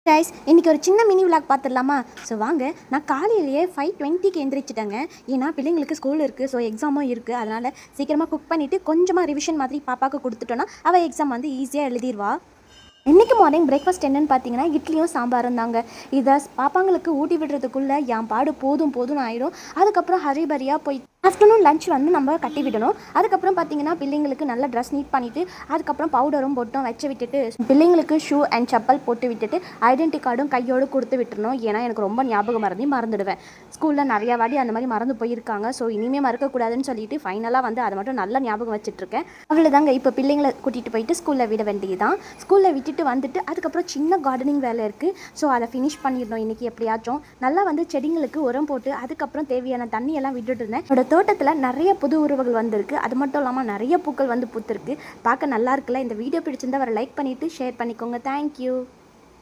Guys இன்றைக்கி ஒரு சின்ன மினி விளாக் பார்த்துடலாமா? ஸோ வாங்க. நான் காலையிலேயே 5:20க்கு எந்திரிச்சிட்டேங்க. ஏன்னா பிள்ளைங்களுக்கு ஸ்கூல் இருக்குது, ஸோ எக்ஸாமும் இருக்குது. அதனால் சீக்கிரமாக குக் பண்ணிவிட்டு கொஞ்சமாக ரிவிஷன் மாதிரி பாப்பாவுக்கு கொடுத்துட்டோன்னா அவள் எக்ஸாம் வந்து ஈஸியாக எழுதிடுவா. இன்றைக்கி மார்னிங் பிரேக்ஃபாஸ்ட் என்னென்னு பார்த்தீங்கன்னா இட்லியும் சாம்பாரும் தாங்க. இதை பாப்பாங்களுக்கு ஊட்டி விடுறதுக்குள்ளே என் பாடு போதும் போதும்னு ஆகிடும். அதுக்கப்புறம் ஹரிபரியாக போய் ஆஃப்டர்நூன் லஞ்ச் வந்து நம்ம கட்டி விடணும். அதுக்கப்புறம் பார்த்தீங்கன்னா பிள்ளைங்களுக்கு நல்ல ட்ரெஸ் நீட் பண்ணிவிட்டு அதுக்கப்புறம் பவுடரும் பொட்டும் வச்சு விட்டுட்டு பிள்ளைங்களுக்கு ஷூ அண்ட் செப்பல் போட்டு விட்டுட்டு ஐடென்டி கார்டும் கையோடு கொடுத்து விட்டுருணும். ஏன்னா எனக்கு ரொம்ப ஞாபகம் மறந்துடுவேன். ஸ்கூலில் நிறையா வாட்டி அந்த மாதிரி மறந்து போயிருக்காங்க. ஸோ இனிமேல் மறக்கக்கூடாதுன்னு சொல்லிட்டு ஃபைனலாக வந்து அதை மட்டும் நல்லா ஞாபகம் வச்சுட்ருக்கேன். அவ்வளோதாங்க. இப்போ பிள்ளைங்களை கூட்டிகிட்டு போயிட்டு ஸ்கூலில் விட வேண்டியதுதான். ஸ்கூலில் விட்டுட்டு வந்துட்டு அதுக்கப்புறம் சின்ன கார்டனிங் வேலை இருக்குது. ஸோ அதை ஃபினிஷ் பண்ணிடணும் இன்றைக்கி எப்படியாச்சும். நல்லா வந்து செடிங்களுக்கு உரம் போட்டு அதுக்கப்புறம் தேவையான தண்ணியெல்லாம் விட்டுட்டு இருந்தேன். தோட்டத்தில் நிறைய புது உருவங்கள் வந்திருக்கு. அது மட்டும் இல்லாமல் நிறைய பூக்கள் வந்து பூத்திருக்கு. பார்க்க நல்லா இருக்குல்ல. இந்த வீடியோ பிடிச்சிருந்தா வர லைக் பண்ணிவிட்டு ஷேர் பண்ணிக்கோங்க. தேங்க்யூ.